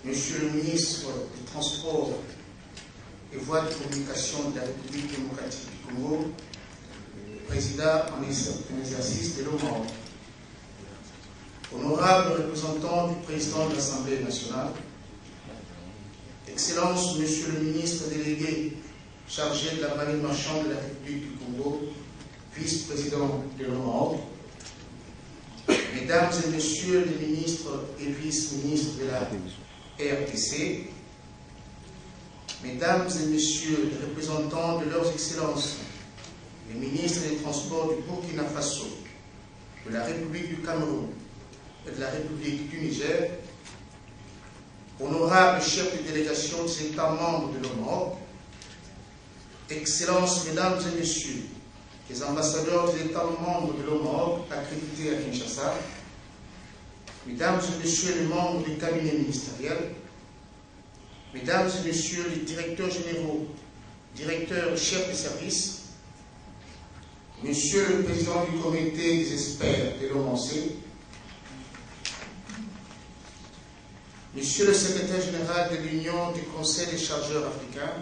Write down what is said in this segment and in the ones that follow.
Monsieur le ministre des Transports et Voies de communication de la République démocratique du Congo, président en exercice de l'OMAO, honorable représentant du président de l'Assemblée nationale, Excellence, Monsieur le ministre délégué chargé de la marine marchande de la République du Congo, vice-président de l'OMAO, Mesdames et Messieurs les ministres et vice-ministres de la RDC, Mesdames et Messieurs les représentants de leurs excellences, les ministres des Transports du Burkina Faso, de la République du Cameroun et de la République du Niger, honorables chefs de délégation des États membres de l'OMAO, Excellences, Mesdames et Messieurs, les ambassadeurs des États membres de l'OMAO accrédités à Kinshasa, Mesdames et Messieurs les membres du cabinet ministériel, Mesdames et Messieurs les directeurs généraux, directeurs, chefs de service, Monsieur le Président du comité des experts de l'OMC, Monsieur le Secrétaire général de l'Union du Conseil des chargeurs africains,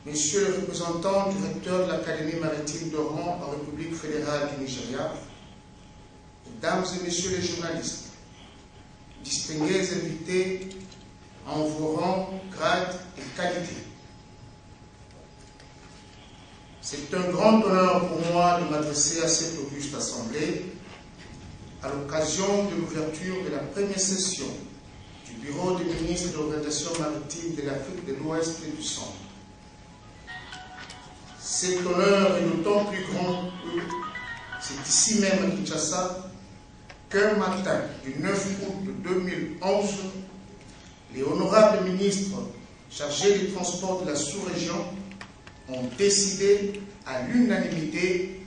Monsieur le représentant du recteur de l'Académie maritime d'Oran en République fédérale du Nigeria, Mesdames et Messieurs les journalistes, distingués invités en vos rangs, grades et qualités. C'est un grand honneur pour moi de m'adresser à cette auguste assemblée à l'occasion de l'ouverture de la première session du Bureau des ministres de l'orientation maritime de l'Afrique de l'Ouest et du Centre. Cet honneur est d'autant plus grand que c'est ici même à Kinshasa qu'un matin du 9 août 2011, les honorables ministres chargés des transports de la sous-région ont décidé à l'unanimité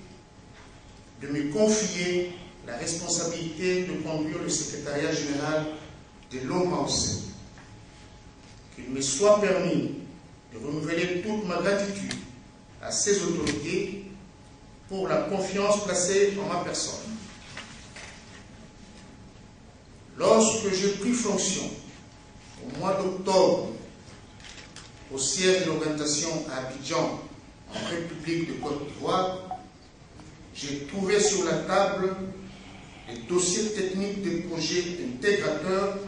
de me confier la responsabilité de conduire le secrétariat général de l'OMAOC. Qu'il me soit permis de renouveler toute ma gratitude à ces autorités pour la confiance placée en ma personne. Lorsque j'ai pris fonction au mois d'octobre au siège de l'orientation à Abidjan, en République de Côte d'Ivoire, j'ai trouvé sur la table les dossiers techniques des projets intégrateurs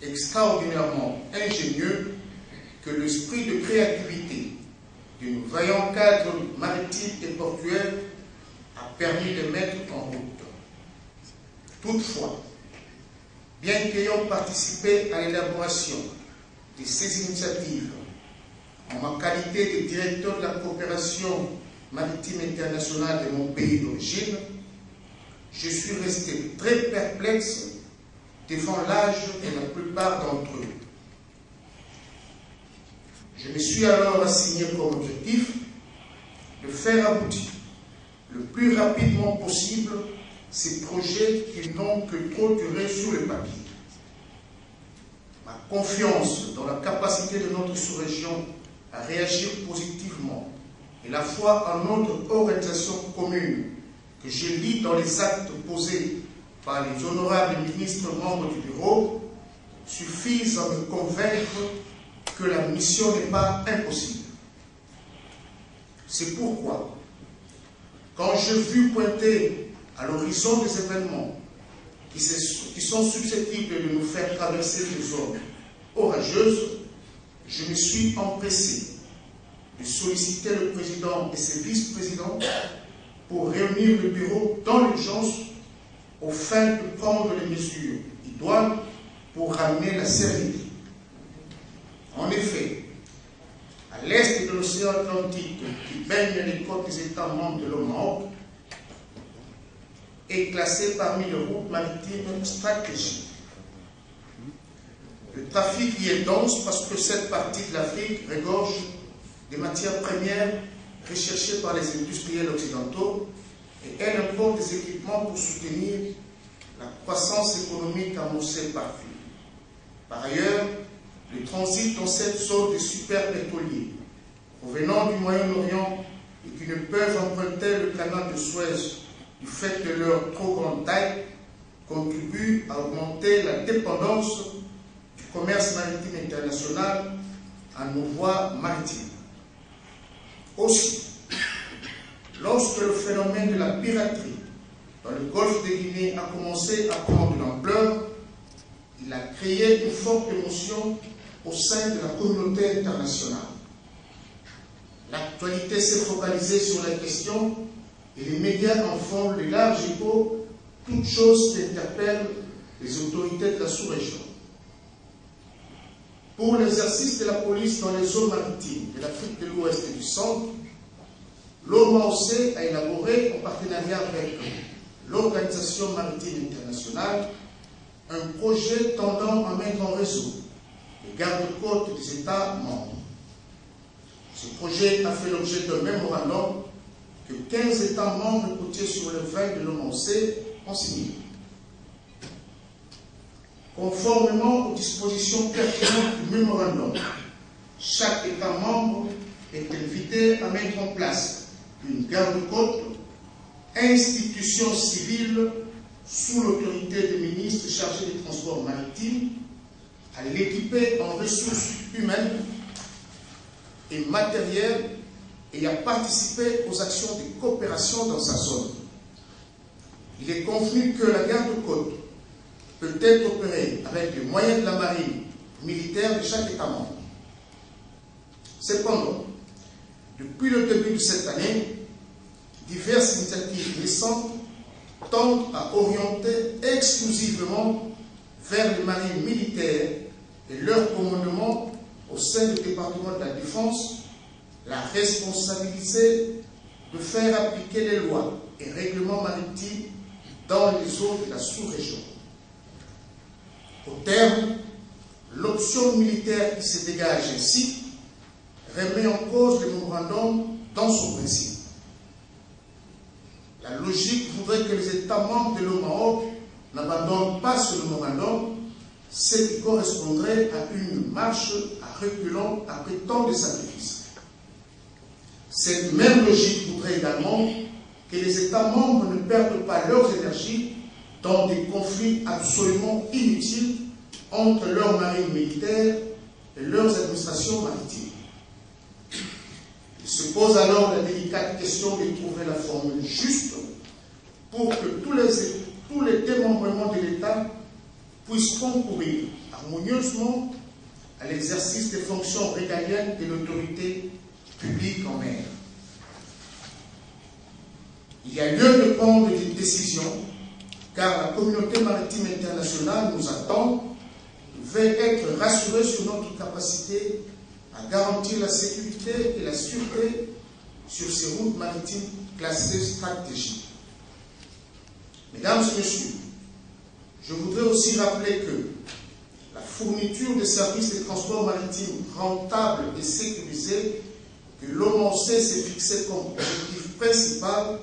extraordinairement ingénieux que l'esprit de créativité de nos vaillants cadres maritimes et portuaires a permis de mettre en route. Toutefois, bien qu'ayant participé à l'élaboration de ces initiatives en ma qualité de directeur de la coopération maritime internationale de mon pays d'origine, je suis resté très perplexe devant l'âge de la plupart d'entre eux. Je me suis alors assigné comme objectif de faire aboutir le plus rapidement possible ces projets qui n'ont que trop duré sur le papier. Ma confiance dans la capacité de notre sous-région à réagir positivement et la foi en notre organisation commune que je lis dans les actes posés par les honorables ministres membres du bureau suffisent à me convaincre que la mission n'est pas impossible. C'est pourquoi, quand j'ai vu pointer à l'horizon des événements qui sont susceptibles de nous faire traverser des zones orageuses, je me suis empressé de solliciter le président et ses vice-présidents pour réunir le bureau dans l'urgence aux fins de prendre les mesures idoines pour ramener la sérénité. En effet, à l'est de l'océan Atlantique qui baigne les côtes des États membres de l'OMAO, est classé parmi les routes maritimes stratégiques. Le trafic y est dense parce que cette partie de l'Afrique regorge des matières premières recherchées par les industriels occidentaux et elle importe des équipements pour soutenir la croissance économique annoncée par eux. Par ailleurs, le transit dans cette zone des super-pétroliers provenant du Moyen-Orient et qui ne peuvent emprunter le canal de Suez du fait de leur trop grande taille contribue à augmenter la dépendance du commerce maritime international à nos voies maritimes. Aussi, lorsque le phénomène de la piraterie dans le golfe de Guinée a commencé à prendre de l'ampleur, il a créé une forte émotion au sein de la communauté internationale. L'actualité s'est focalisée sur la question et les médias en font le large écho, toutes choses qui interpellent les autorités de la sous-région. Pour l'exercice de la police dans les eaux maritimes de l'Afrique de l'Ouest et du Centre, l'OMAOC a élaboré, en partenariat avec l'Organisation maritime internationale, un projet tendant à mettre en réseau les gardes-côtes des États membres. Ce projet a fait l'objet d'un mémorandum que 15 États membres côtiers sur le 20 de l'OMAOC ont signé. Conformément aux dispositions pertinentes du mémorandum, chaque État membre est invité à mettre en place une garde-côte, institution civile sous l'autorité des ministres chargés des transports maritimes, à l'équiper en ressources humaines et matérielles et à participer aux actions de coopération dans sa zone. Il est convenu que la garde-côte peut être opérée avec les moyens de la marine militaire de chaque État membre. Cependant, depuis le début de cette année, diverses initiatives récentes tendent à orienter exclusivement vers les marines militaires et leur commandement au sein du département de la Défense, la responsabilité de faire appliquer les lois et règlements maritimes dans les eaux de la sous-région. Au terme, l'option militaire qui se dégage ainsi remet en cause le mémorandum dans son principe. La logique voudrait que les États membres de l'OMAOC n'abandonnent pas ce mémorandum, ce qui correspondrait à une marche à reculons après tant de sacrifices. Cette même logique voudrait également que les États membres ne perdent pas leurs énergies dans des conflits absolument inutiles entre leurs marines militaires et leurs administrations maritimes. Il se pose alors la délicate question de trouver la formule juste pour que tous les démembrements de l'État puissent concourir harmonieusement à l'exercice des fonctions régaliennes de l'autorité publique en mer. Il y a lieu de prendre des décisions, car la communauté maritime internationale nous attend, veut être rassurée sur notre capacité à garantir la sécurité et la sûreté sur ces routes maritimes classées stratégiques. Mesdames et messieurs, je voudrais aussi rappeler que la fourniture de services de transport maritime rentables et sécurisés que l'OMAOC s'est fixé comme objectif principal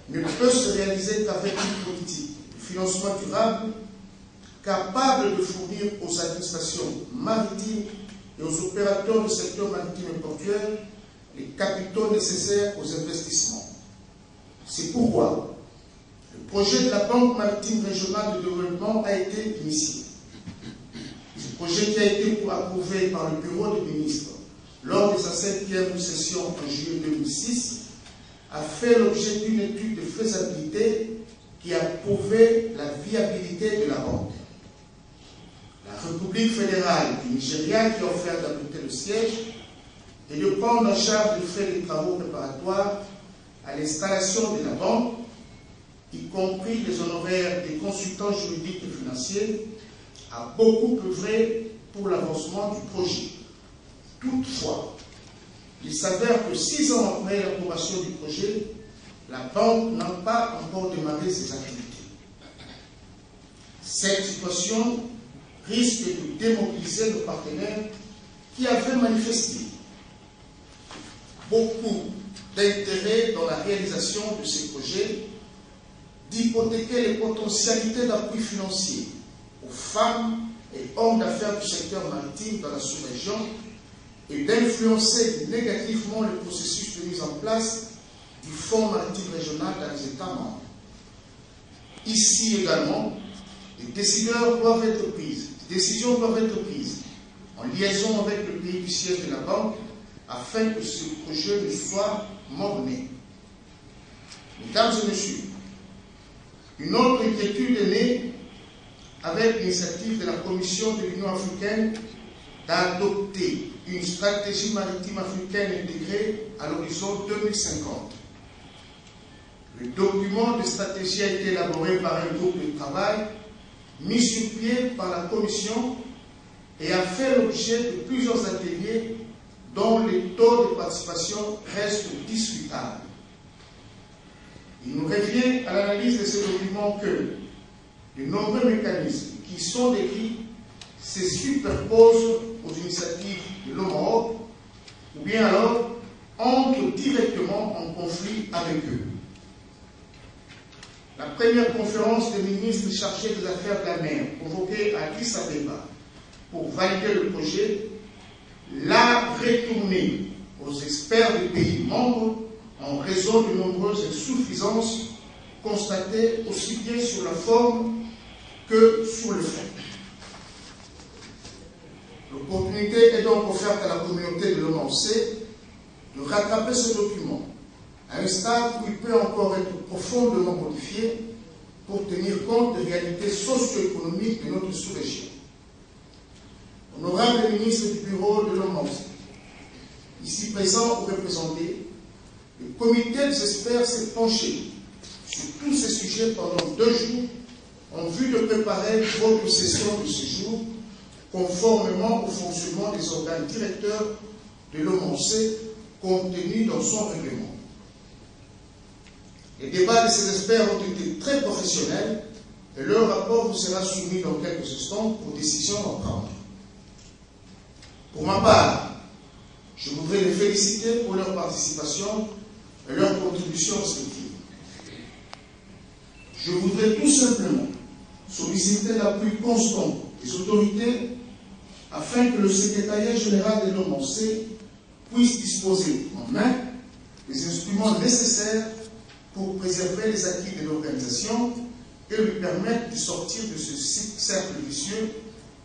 ne peut se réaliser qu'avec une politique de financement durable capable de fournir aux administrations maritimes et aux opérateurs du secteur maritime et portuaire les capitaux nécessaires aux investissements. C'est pourquoi le projet de la Banque maritime régionale de développement a été initié. Ce projet qui a été approuvé par le Bureau des ministres lors de sa 5e session en juillet 2006 a fait l'objet d'une étude de faisabilité qui a prouvé la viabilité de la banque. La République fédérale du Nigeria, qui a offert d'abriter le siège et de prendre en charge les frais des travaux préparatoires à l'installation de la banque, y compris les honoraires des consultants juridiques et financiers, a beaucoup œuvré pour l'avancement du projet. Toutefois, il s'avère que 6 ans après l'approbation du projet, la banque n'a pas encore démarré ses activités. Cette situation risque de démobiliser nos partenaires qui avaient manifesté beaucoup d'intérêt dans la réalisation de ces projets, d'hypothéquer les potentialités d'appui financier aux femmes et hommes d'affaires du secteur maritime dans la sous-région et d'influencer négativement le processus de mise en place du Fonds maritime régional dans les États membres. Ici également, des décisions doivent être prises en liaison avec le pays du siège de la banque afin que ce projet ne soit mort-né. Mesdames et messieurs, une autre inquiétude est née avec l'initiative de la Commission de l'Union africaine d'adopter une stratégie maritime africaine intégrée à l'horizon 2050. Le document de stratégie a été élaboré par un groupe de travail mis sur pied par la Commission et a fait l'objet de plusieurs ateliers dont les taux de participation restent discutables. Il nous revient à l'analyse de ce document que de nombreux mécanismes qui sont décrits se superposent aux initiatives de l'OMOP ou bien alors entrent directement en conflit avec eux. La première conférence des ministres chargés des affaires de la mer, convoquée à Addis Abeba pour valider le projet, l'a retourné aux experts des pays membres en raison de nombreuses insuffisances constatées aussi bien sur la forme que sur le fond. L'opportunité est donc offerte à la communauté de l'OMC de rattraper ce document à un stade où il peut encore être profondément modifié pour tenir compte des réalités socio-économiques de notre sous-région. Honorable ministre du bureau de l'OMC, ici présent ou représenté, le comité des experts s'est penché sur tous ces sujets pendant 2 jours en vue de préparer votre session de ce jour conformément au fonctionnement des organes directeurs de l'OMC contenus dans son règlement. Les débats de ces experts ont été très professionnels et leur rapport vous sera soumis dans quelques instants pour décision à prendre. Pour ma part, je voudrais les féliciter pour leur participation et leur contribution respective. Je voudrais tout simplement solliciter l'appui constant des autorités afin que le secrétariat général de l'OMC puisse disposer en main des instruments nécessaires pour préserver les acquis de l'organisation et lui permettre de sortir de ce cercle vicieux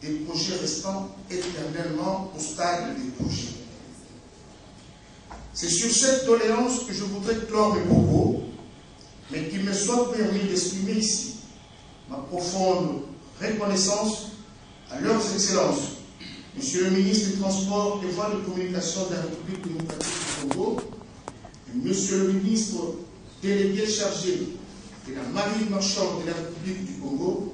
des projets restant éternellement au stade des projets. C'est sur cette doléance que je voudrais clore mes propos, mais qu'il me soit permis d'exprimer ici ma profonde reconnaissance à leurs excellences, Monsieur le ministre des Transports et Voies de Communication de la République démocratique du Congo, et Monsieur le ministre délégué chargé de la marine marchande de la République du Congo,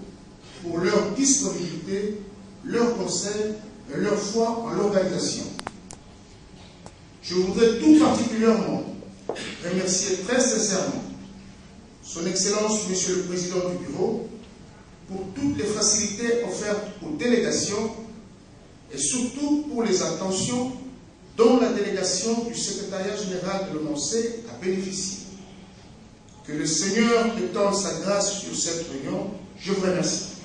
pour leur disponibilité, leur conseil et leur foi en l'organisation. Je voudrais tout particulièrement remercier très sincèrement Son Excellence, Monsieur le Président du Bureau, pour toutes les facilités offertes aux délégations et surtout pour les attentions dont la délégation du secrétariat général de l'OMC a bénéficié. Que le Seigneur étende sa grâce sur cette réunion. Je vous remercie.